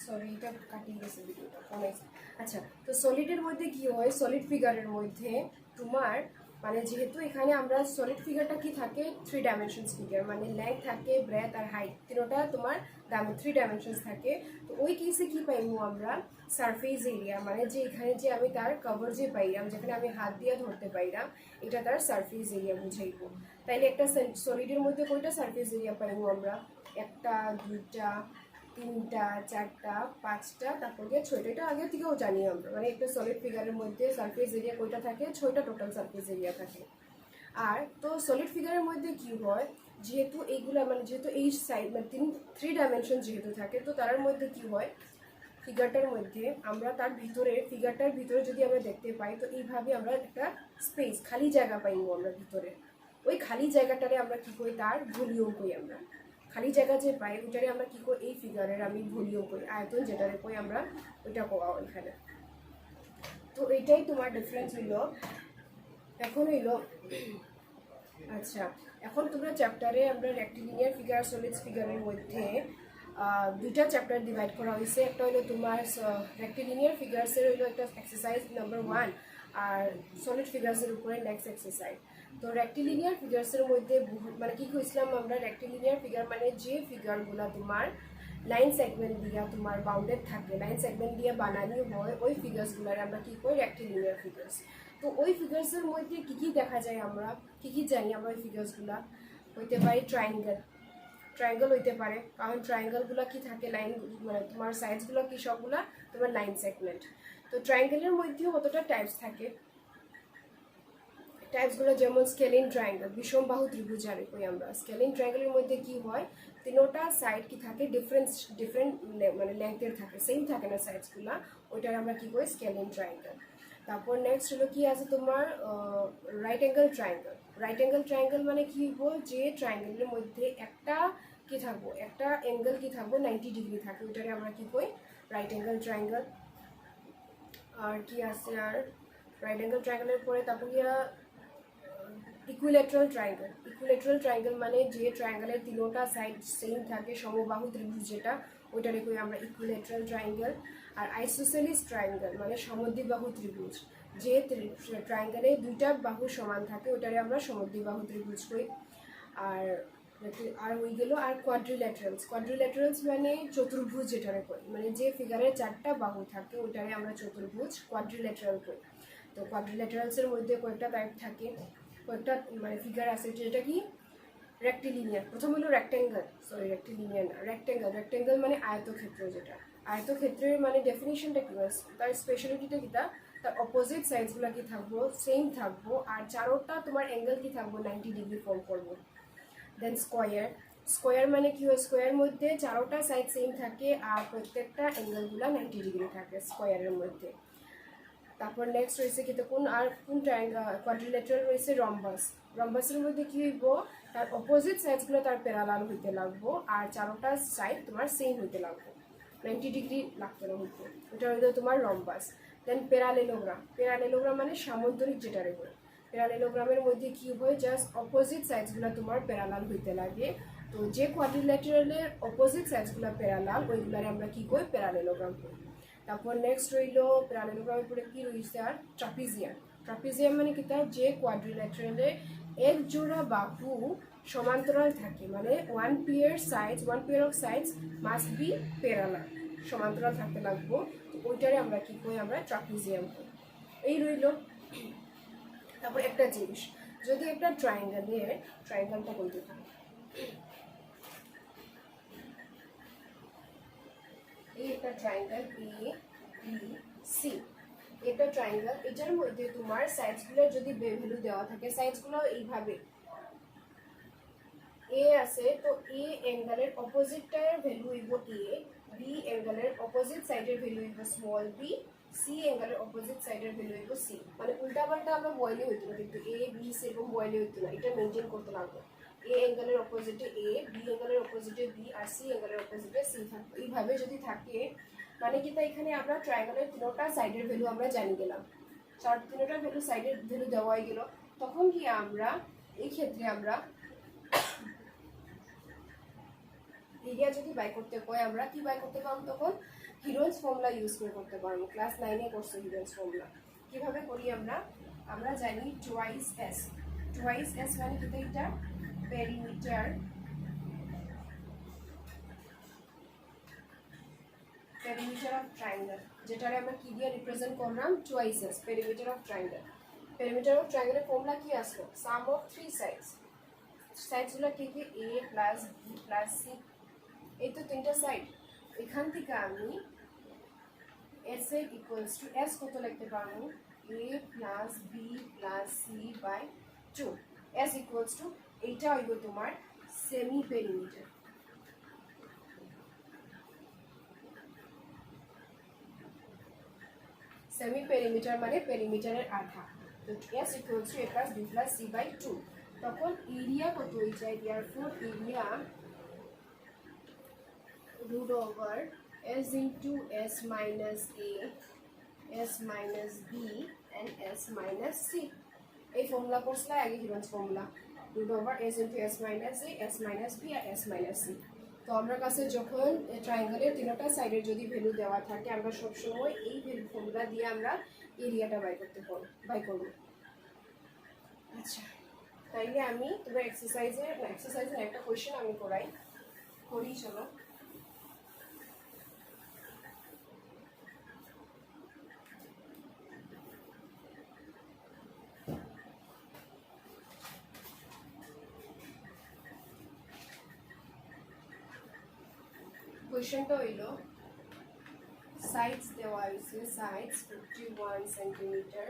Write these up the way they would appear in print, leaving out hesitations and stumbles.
Sorry এটা কাটিয়ে গেছে ভিডিওটা অনেক। আচ্ছা, তো সলিডের মধ্যে কি হয়, সলিড ফিগারের মধ্যে তোমার মানে যেহেতু এখানে আমরা সলিড ফিগারটা কি থাকে 3 ডাইমেনশনস ফিগার, মানে লেন্থ থাকে, ব্রেথ আর হাইট তিনটা তোমার 3 ডাইমেনশনস থাকে। তো ওই কেসে কি পাইমু আমরা সারফেস এরিয়া, মানে যে এখানে যে আমি তার কভার যে পাইলাম, যেখানে আমি হাত দিয়ে ধরতে পাইলাম, এটা তার সারফেস এরিয়া বুঝাইব। তাইলে একটা সলিডের মধ্যে কয়টা সারফেস এরিয়া পাইমু আমরা? একটা, দুইটা, তিনটা, চারটা, পাঁচটা, তারপর গিয়ে ছয়টা। এটা আগে থেকেও জানি আমরা, মানে একটা সলিড ফিগারের মধ্যে সারফেস এরিয়া কয়টা থাকে? 6টা টোটাল সারফেস এরিয়া থাকে। আর তো সলিড ফিগারের মধ্যে কি হয়, যেহেতু এইগুলা মানে যেহেতু এই সাইড মানে 3 ডাইমেনশন যেহেতু থাকে, তো তার মধ্যে কি হয় ফিগারটার মধ্যে আমরা তার ভিতরে ফিগারটার ভিতরে যদি আমরা দেখতে পাই, তো এইভাবে আমরা একটা স্পেস খালি জায়গা পাইব আমরা ভিতরে। ওই খালি জায়গাটারে আমরা কি করি, তার ভলিউম করি আমরা। খালি জায়গা যে পাই ওইটারে আমরা কি করি, এই ফিগারের আমি ভলিউম করি, আয়তন যেটারে কই আমরা ওইটা পাওয়া ওইখানে। তো এইটাই তোমার ডিফারেন্স হইল। এখন হইল আচ্ছা, এখন তোমরা চ্যাপ্টারে আমরা রেক্টিলিনিয়ার ফিগার সলিড ফিগারের মধ্যে দুইটা চ্যাপ্টার ডিভাইড করা হয়েছে। একটা হলো তোমার রেক্টিলিনিয়ার ফিগার্সের হইলো একটা এক্সারসাইজ নাম্বার 1, আর সলিড ফিগার্সের উপরে নেক্সট এক্সারসাইজ। তো রেক্টিলিনিয়ার ফিগার্সের মধ্যে মানে কি কইছিলাম আমরা, রেক্টিলিনিয়ার ফিগার মানে যে ফিগারগুলো তোমার লাইন সেগমেন্ট দিয়া তোমার বাউন্ডেড থাকে, লাইন সেগমেন্ট দিয়ে বানানো হয়, ওই ফিগার্সগুলোর আমরা কি করি, রেক্টিলিনিয়ার ফিগার্স। তো ওই ফিগার্সের মধ্যে কি কি দেখা যায়, আমরা কি কি জানি আমরা ওই ফিগার্সগুলো? হইতে পারে ট্রায়াঙ্গেল হইতে পারে, কারণ ট্রায়াঙ্গেলগুলো কি থাকে, লাইন মানে তোমার সাইডসগুলো কি সবগুলা তোমার লাইন সেগমেন্ট। তো ট্রায়াঙ্গেলের মধ্যেও কতটা টাইপস থাকে, টাইপসগুলো যেমন স্কেলিন ট্রায়াঙ্গেল, বিষমবাহু ত্রিভুজ আর কই আমরা। স্কেলিন ট্রায়াঙ্গেলের মধ্যে কি হয়, তিনোটা সাইড কি থাকে, ডিফারেন্ট মানে লেন্থের থাকে, সেম থাকে না সাইডসগুলো, ওইটার আমরা কি করি, স্কেলিন ট্রায়াঙ্গেল। তারপর নেক্সট হলো কি আছে তোমার right angle triangle. Right angle triangle মানে কি হবো, যে ট্রায়াঙ্গেলের মধ্যে একটা কি থাকবো, একটা অ্যাঙ্গেল কি থাকবো 90 ডিগ্রি থাকে, ওইটারে আমরা কি করি, রাইট অ্যাঙ্গেল ট্রায়াঙ্গেল। আর কি আছে, আর রাইট অ্যাঙ্গেল ট্রায়াঙ্গেলের পরে তারপর গিয়া ইকুইলেটারাল ট্রায়াঙ্গেল। ইকুইলেটারাল ট্রায়াঙ্গেল মানে যে ট্রায়াঙ্গেলের তিনোটা সাইড সেম থাকে, সমবাহু ত্রিভুজ যেটা, ওইটারে কই আমরা ইকুইলেটারাল ট্রায়াঙ্গেল। আর আইসোসেলিস ট্রায়াঙ্গেল মানে সমদ্বিবাহু ত্রিভুজ, যে ট্রায়াঙ্গেলে দুইটা বাহু সমান থাকে, ওইটারে আমরা সমদ্বিবাহু ত্রিভুজ কই। আর আর ওই গেল আর কোয়াড্রিল্যাটারালস মানে চতুর্ভুজ যেটারে কই, মানে যে ফিগারে 4টা বাহু থাকে ওইটারে আমরা চতুর্ভুজ কোয়াড্রিল্যাটারাল কই। তো কোয়াড্রিল্যাটারালসের মধ্যে কয়েকটা টাইপ থাকে, কয়েকটা মানে ফিগার আছে, যেটা কি রেক্টিলিনিয়ার। প্রথম হলো রেক্টিলিনিয়ার না, রেক্টেঙ্গেল মানে আয়তক্ষেত্র। যেটা আয়তক্ষেত্রের মানে ডেফিনিশনটা কি, তার স্পেশালিটিটা কি, তার অপোজিট সাইডসগুলো কি থাকবো, সেম থাকবো, আর চারোটা তোমার অ্যাঙ্গেল কি থাকবো 90 ডিগ্রি ফর্ম করবো। দেন স্কোয়ার মানে কি হয়, স্কোয়ারের মধ্যে চারোটা সাইড সেম থাকে আর প্রত্যেকটা অ্যাঙ্গেলগুলো 90 ডিগ্রি থাকে স্কোয়ারের মধ্যে। তারপর নেক্সট রয়েছে কি, তো কোন কোয়াড্রিল্যাটারাল রয়েছে রম্বাসের মধ্যে কি হইব, তার অপোজিট সাইডসগুলো তার প্যারালাল হইতে লাগবো, আর চারোটা সাইড তোমার সেম হইতে লাগবো, 90 ডিগ্রি লাগতে না হইতে, ওটা হইলো তোমার রম্বাস। দেন প্যারালেলোগ্রাম মানে সামন্তরিক যেটা রেখে। প্যারালেলোগ্রামের মধ্যে কি হয়, জাস্ট অপোজিট সাইডসগুলো তোমার প্যারালাল হইতে লাগে। তো যে কোয়াড্রিল্যাটারালের অপোজিট সাইডসগুলো প্যারালাল, ওইগুলারে আমরা কি করি, প্যারালেলোগ্রাম করি। তারপর নেক্সট রইল প্যারালেলোগ্রামের পরে কি রয়েছে, আর ট্রাপিজিয়াম মানে কি, তার যে কোয়াড্রিল্যাটারালে এক জোড়া বাহু সমান্তরাল থাকে, মানে one pair of sides must be parallel, সমান্তরাল থাকতে লাগবো, তো ওইটারে আমরা কি করি, আমরা ট্রাপিজিয়াম করি। এই রইল। তারপর একটা জিনিস, যদি একটা ট্রায়াঙ্গেলটা বলতে থাকে, এই একটা ট্রায়াঙ্গেল ABC, এটা ট্রায়াঙ্গেল, এটার মধ্যে তোমার সাইডসগুলো যদি ভ্যালু দেওয়া থাকে, সাইডসগুলো এইভাবে এ আছে, তো এ অ্যাঙ্গেলের অপোজিটটার ভ্যালু হইব এ, বি অ্যাঙ্গেলের অপোজিট সাইডের ভ্যালু হইব স্মল বি, সি অ্যাঙ্গেলের অপোজিট সাইডের ভ্যালু হইব সি। মানে উল্টাপাল্টা আমরা বয়লে হইতো না, কিন্তু এ বি সি এরকম বয়লে হইতো না, এটা মেনটেন করতে লাগবে। এ অ্যাঙ্গেলের অপোজিটে এ, বি অ্যাঙ্গেলের অপোজিটে বি, আর সি অ্যাঙ্গেলের অপোজিটে সি থাকবে। এইভাবে যদি থাকে মানে কি, তাই এখানে আমরা ট্রায়াঙ্গেলের তিনোটা সাইডের ভ্যালু আমরা জানি গেলাম, তিনোটা ভ্যালু সাইডের ভ্যালু দেওয়াই গেল। তখন কি আমরা এই ক্ষেত্রে আমরা এরিয়া যদি বাই করতে কয় আমরা কি বাই করতে পারবো তখন হিরোইন্স ফর্মুলা ইউজ করে করতে পারবো। ক্লাস 9-এ করছে হিরোইন্স ফর্মুলা। কিভাবে করি আমরা জানি টোয়াইস এস মানে কিন্তু এটা পেরিমিটার অফ ট্রায়াঙ্গেল, যেটারে আমরা কি দিয়ে রিপ্রেজেন্ট করলাম twice S, perimeter of triangle. Perimeter of ট্রায়াঙ্গেলের ফর্মুলা কি আসলো? সাম অফ থ্রি সাইডসগুলো কি কি? A plus B plus C, এই তো তিনটা সাইড। এখান থেকে আমি এস এর ইকুয়ালস টু এস কত লিখতে পারবো? A plus B plus C by 2। S equals to এইটা হইব তোমার সেমি পেরিমিটার। সেমি পেরিমিটার মানে পেরিমিটারের আধা। তো s equals to a plus B plus C by 2। তখন এরিয়া কত হয়ে যায়? Therefore area root over s into s minus a, s minus b and s minus c। এই ফর্মুলা পড়ছলা আগে হিরোইন্স formula, root over s into s minus a, s minus b আর s minus c। তো আমার কাছে যখন ট্রায়াঙ্গেলের তিনটা সাইডের যদি ভ্যালু দেওয়া থাকে আমরা সবসময় এই ভ্যালু ফর্মুলা দিয়ে আমরা এরিয়াটা বাই করব। আচ্ছা, তাইলে আমি তোমার এক্সারসাইজের একটা কোয়েশ্চেন আমি করি চলো। কোয়েশ্চেনটা হইল সাইডস দেওয়া হয়েছে, সাইডস 51 সেন্টিমিটার,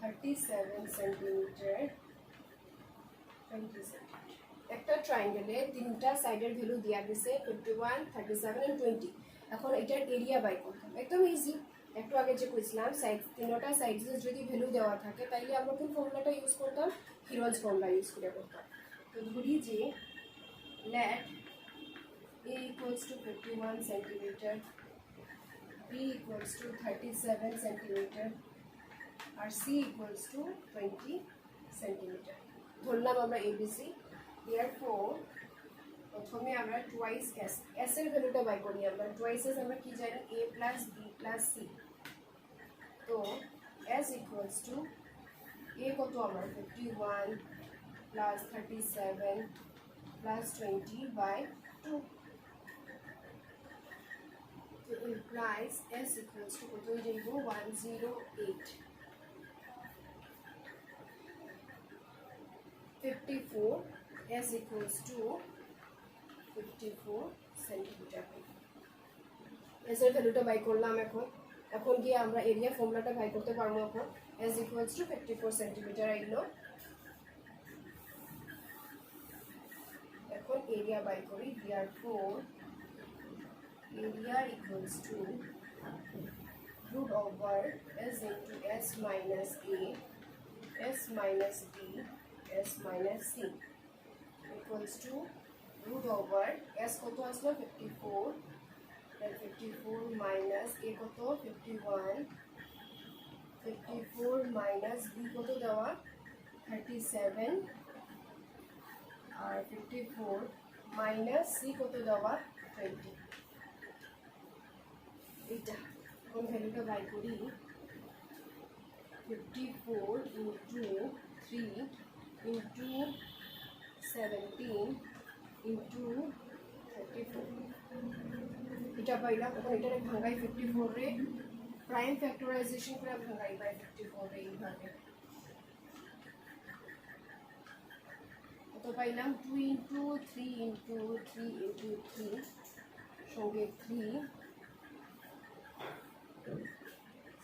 37 সেন্টিমিটার, 20 সেন্টিমিটার। একটা ট্রায়াঙ্গেলে তিনটা সাইডের ভ্যালু দেওয়া গেছে 51, 37 and 20। এখন এটার এরিয়া বাই করতাম, একদম ইজি। একটু আগে যে কইছিলাম তিনটা সাইডের যদি ভ্যালু দেওয়া থাকে তাইলে আমরা কোন ফর্মুলাটা ইউজ করতাম? হিরোইন্স ফর্মুলা ইউজ করে করতাম। তো ধরি যে late A equals to 51 centimeter, B equals to 37 centimeter, আর C equals to 20 centimeter। ধরলাম আমরা ABC। therefore প্রথমে আমরা টুয়াইস s এর ভ্যালুটা বাই করি। আমরা টুয়াইস s আমরা কি জানি? a plus b plus c। তো s equals to a কত আমার 51 plus 37 plus 20 by 2। So implies s equals to কত হয়ে যাইব? 108। 54 s equals to 54 centimetre. s এর ভ্যালুটা বাই করলাম। এখন গিয়ে আমরা এরিয়া ফর্মুলাটা বাই করতে পারবো। এখন s equals to 54 সেন্টিমিটার আইলো। এখন এরিয়া বাই করি। therefore area equals to root over s into s minus a, s minus b, s minus c equals to root over s কত আসলো? 54, then 54 minus a কত? 51, 54 minus b কত দেওয়া? 37, আর 54 minus c কত দেওয়া? 20। এটা কোন ভ্যালুটা বাই করি? 54 into 3 into 17 into 34। এটা পাইলাম। এখন এটারে ভাঙাই 54 রে, প্রাইম ফ্যাক্টরাইজেশন করে ভাঙাই বাই 54 রে। এইভাবে কত পাইলাম? 2 into 3 into 3 into 3 সঙ্গে 3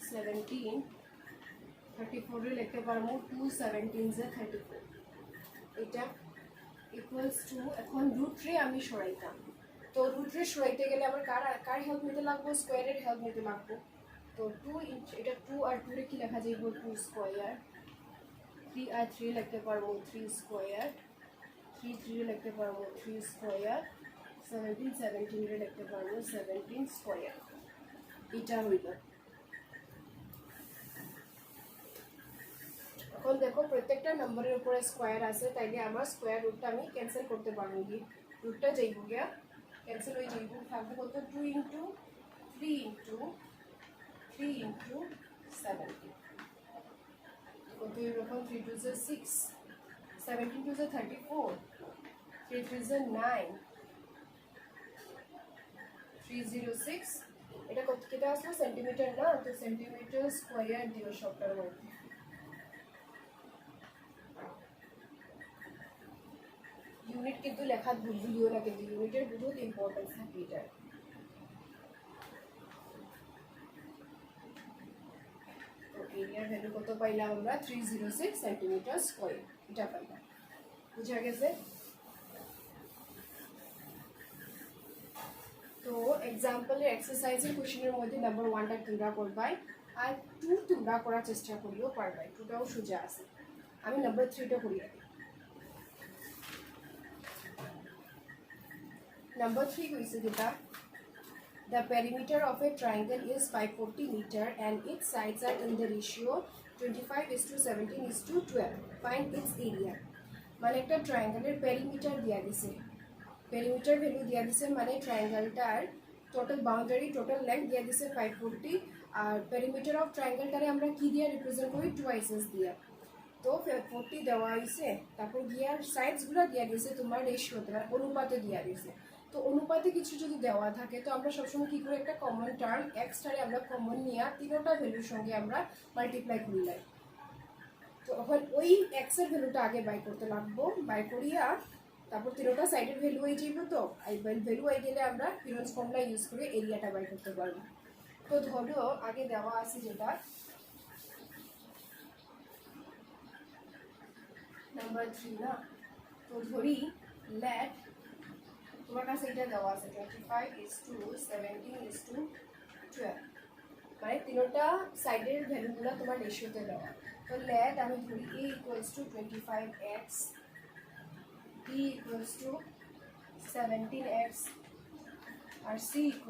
17 34 রে লিখতে পারবো 2 17 যে 34। এটা ইকুয়ালস টু, এখন রুট রে আমি সরাইতাম। তো রুট রে সরাইতে গেলে আমার কার হেল্প নিতে লাগবো? স্কোয়ারের হেল্প নিতে লাগবো। তো 2 এটা 2 আর 2 রে কি লেখা যাইব? 2 স্কোয়ার। 3 আর 3 লিখতে পারবো 3 স্কোয়ার। 3 3 রে লিখতে পারবো 3 স্কোয়ার। 17 17 রে লিখতে পারবো 17 স্কোয়ার। এটা হইল। এখন দেখো প্রত্যেকটা নম্বরের উপরে স্কোয়ার আছে, তাইলে আমার স্কোয়ার রুটটা আমি ক্যান্সেল করতে পারবো। रूटটা যাইব গিয়া ক্যান্সেল হয়ে যাইব থাকবে কত 2 ইনটু 3 ইনটু 3 ইনটু 70 কত এরকম 3 2 6 17 2 34 3 3 9 306 এটা কত কেটে আসলো সেন্টিমিটার না তো সেন্টিমিটার স্কয়ার দিও সবটার মধ্যে ইউনিট কিন্তু লেখা ভুল দিও না কিন্তু ইউনিটের বহুত ইম্পর্টেন্স থাকে এটা তো এরিয়ার ভ্যালু কত পাইলাম আমরা 306 সেন্টিমিটার স্কয়ার এটা পাইলাম বুঝা গেছে তো এক্সাম্পলের এক্সারসাইজের কোশ্চেনের মধ্যে নাম্বার 1টা তোমরা করবাই আর 2 তোমরা করার চেষ্টা করিও পারবাই 2টাও সোজা আছে আমি নাম্বার 3টা করি নাম্বার 3 কইছে যেটা the perimeter of a triangle is 540 meter and its sides are in the ratio 25:17:12 find its area মানে একটা ট্রায়াঙ্গেলের পেরিমিটার দেয়া দিছে পেরিমিটার ভ্যালু দেয়া দিছে মানে ট্রায়াঙ্গেলটার টোটাল বাউন্ডারি টোটাল লেন্থ দেয়া দিছে 540 আর পেরিমিটার অফ ট্রায়াঙ্গেলটারে আমরা কি দিয়ে রিপ্রেজেন্ট করি 2 আইসেস দিয়ে তো 40 দেওয়া হইছে তারপর গিয়ার সাইডসগুলো দেয়া দিছে তোমার রেশিওতে অনুপাতে দেয়া দিছে তো অনুপাতে কিছু যদি দেওয়া থাকে তো আমরা সবসময় কি করে একটা কমন টার্ম এক্সটারে আমরা কমন নিয়ে তিনটা ভ্যালুর সঙ্গে আমরা মাল্টিপ্লাই করি লাই তো এখন ওই এক্স এর ভ্যালুটা আগে বাই করতে লাগবো বাই করিয়া তারপর তিনটা সাইডের ভ্যালু হয়ে যাইব তো আই ভ্যালু হয়ে গেলে আমরা পিরন্স ফর্মুলা ইউজ করে এরিয়াটা বাই করতে পারবো তো ধরো আগে দেওয়া আছে যেটা নাম্বার 3 না তো ধরি লেট তোমার কাছে এটা দেওয়া আছে 25:17:12 মানে তিনটা সাইডের ভ্যালুগুলো তোমার রেশিওতে দেওয়া তো লেট আমি ধরি a = 25x b = 17x R c =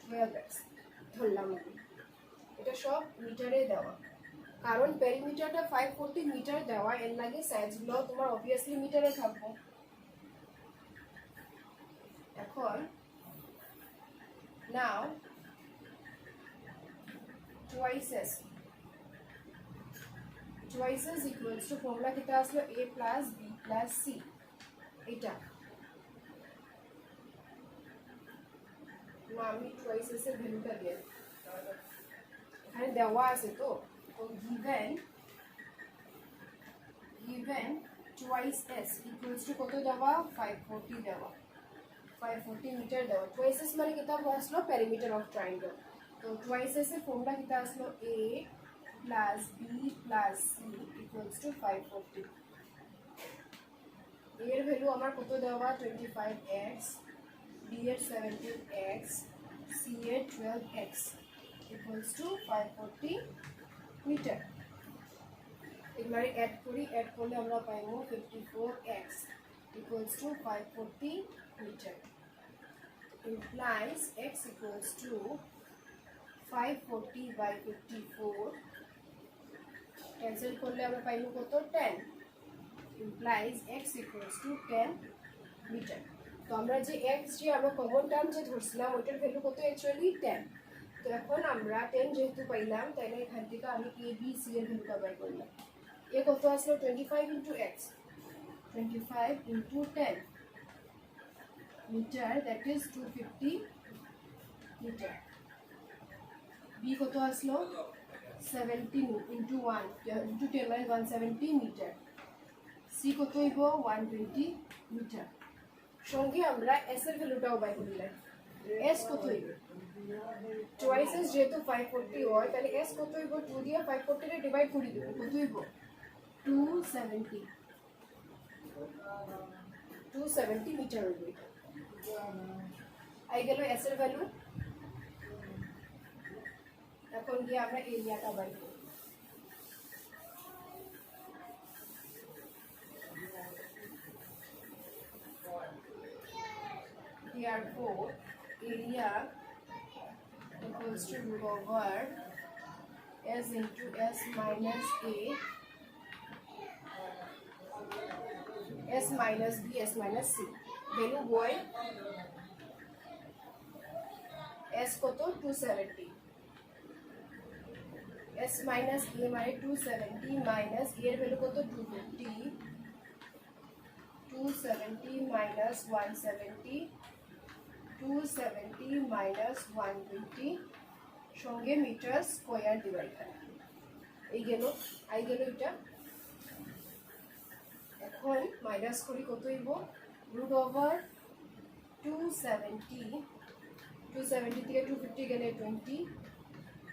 12x ধরলাম আমি এটা সব মিটারে দেওয়া কারণ পেরিমিটারটা 540 মিটার দেওয়া এর লাগে সাইজগুলো তোমার অবভিয়াসলি মিটারে থাকবে এখন নাও twices equals to ফর্মুলা কিটা আসলো a plus b plus c এটা না আমি twices এর ভ্যালুটা দিয়ে এখানে দেওয়া আছে তো given twice s equals to কত দেওয়া 540 দেওয়া 540 মিটার দেওয়া twice s মানে কিটা আসলো পেরিমিটার অফ ট্রায়াঙ্গেল তো twice s এর ফর্মুলা কিটা আসলো a plus b plus c equals to 540 এর ভ্যালু আমার কত দেওয়া 25x b এর 17x c এর 12x equals to 540 মিটার এবারে অ্যাড করলে আমরা পাবো 54x equals to 540 meter implies x equals to 540 by 54 cancel করলে আমরা পাইবো কত 10 implies x equals to 10 meter তো আমরা যে x যে আমরা কমন টার্ম যে ধরছিলাম ওটার ভ্যালু কত অ্যাকচুয়ালি 10 তো এখন আমরা 10 যেহেতু পাইলাম তাহলে এখান থেকে আমি a b c এর ভ্যালুটা বের করলাম a কত আসলো 25 into x 25 into 10 meter that is 250 meter b কত আসলো 17 into 1 into 10 মানে 170 meter c কত হইব 120 meter সঙ্গে আমরা s এর ভ্যালুটাও বাই করলাম s কত হইব twice s যেহেতু 540 হয় তাহলে s কত হইব 2 দিয়ে 540 রে ডিভাইড করে দেব কত হইব 270 মিটার হইব আই গেল s এর ভ্যালু এখন গিয়ে আমরা এরিয়াটা বাই করব therefore area equals to root over s into s minus a s minus b s minus c value বয় এস কত 270 এস মাইনাস এ মানে 270 মাইনাস এর ভ্যালু কত 250 270 মাইনাস 170 270 মাইনাস 120 সঙ্গে মিটার স্কয়ার দিবা এখানে এই গেল এটা এখন মাইনাস করি কত হইব রুট ওভার 270 থেকে 250 গেলে 20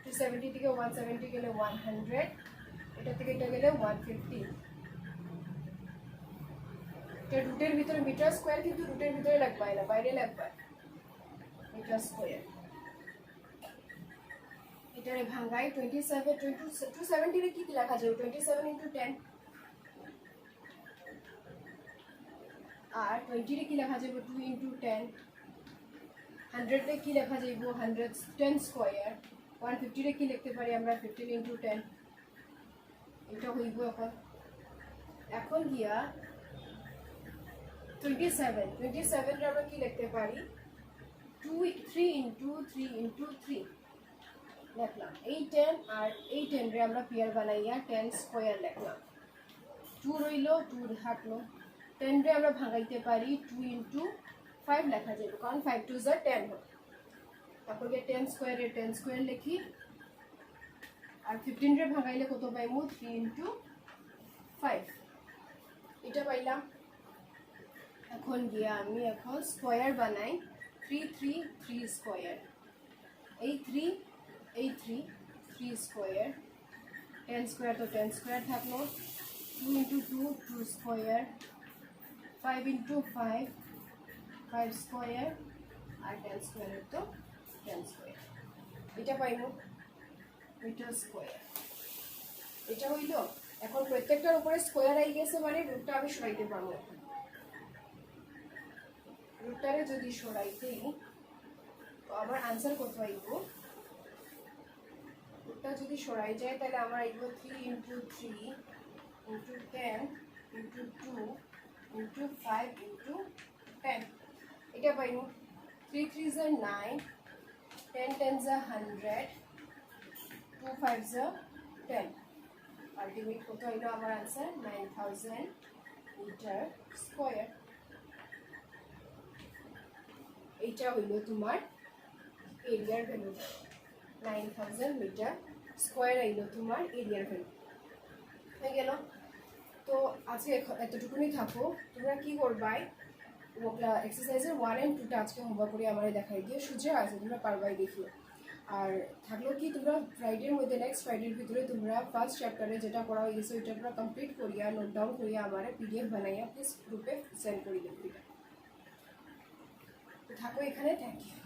270 থেকে 170 গেলে 100 এটা থেকে এটা গেলে 150 এটা রুটের ভিতরে মিটার স্কয়ার কিন্তু রুটের ভিতরে লাগবে না বাইরে লাগবে মিটার স্কয়ার এটারে ভাঙাই 270 রে কি লেখা যাবে 27 * 10 আর 20 রে কি লেখা যাবে 2 * 10 100 রে কি লেখা যাবে 110 স্কয়ার 150 রে কি লিখতে পারি আমরা 15 * 10 এটা হইব এখন গিয়া 27 রে আমরা কি লিখতে পারি 3 * 3 লিখলাম এই 10 আর এই 10 রে আমরা পেয়ার বানাইয়া 10 স্কয়ার লিখলাম 2 রইল 2 হাঁটলো 10 রে আমরা ভাঙাইতে পারি 2 * 5 লেখা যাবে কারণ 5 * 2 = 10 হবে তারপর 10 স্কয়ারে 10 স্কয়ার লিখি আর 15 রে ভাঙাইলে কত পাইমু 3 * 5 এটা পাইলাম এখন গিয়া আমি স্কয়ার বানাই 3 স্কয়ার এই 3 স্কয়ার 10 স্কয়ার তো 10 স্কয়ার থাকলো 2 * 2 স্কয়ার 5 * 5 স্কয়ার আর 10 স্কয়ার তো 10 স্কয়ার এটা পাইমু মিটার স্কয়ার এটা হইল এখন প্রত্যেকটার উপরে স্কয়ার আই গেছে মানে রুটটা আমি সরাইতে পারবো রুটটারে যদি সরাইতে তো আমার आंसर কত আইব রুটটা যদি সরাই যায় তাহলে আমার আইব 3 * 3 * 10 * 2 * 5 * 10 এটা পাইমু 3 3 = 9 10 10 = 100 2 5 = 10 আলটিমেট কত হইলো আমার आंसर 9000 মিটার স্কয়ার এটা হইলো তোমার এরিয়ার ভ্যালু 9000 মিটার স্কয়ার আইলো তোমার এরিয়ার ভ্যালু হয়ে গেল তো আজকে এতটুকুনি থাকো তোমরা কি করবাই এক্সারসাইজের 1 and 2 টা আজকে হোমওয়ার্ক করে আমারে দেখাই দিয়ে সুজে আছে তোমরা পারবাই দেখিও আর থাকলো কি তোমরা ফ্রাইডের মধ্যে নেক্সট ফ্রাইডের ভিতরে তোমরা ফার্স্ট চ্যাপ্টারে যেটা পড়া হয়েছে ওইটা তোমরা কমপ্লিট করিয়া নোট ডাউন করিয়া আমারে পিডিএফ বানাইয়া প্লিজ গ্রুপে সেন্ড করে দিও তো থাকো এখানে থ্যাংক ইউ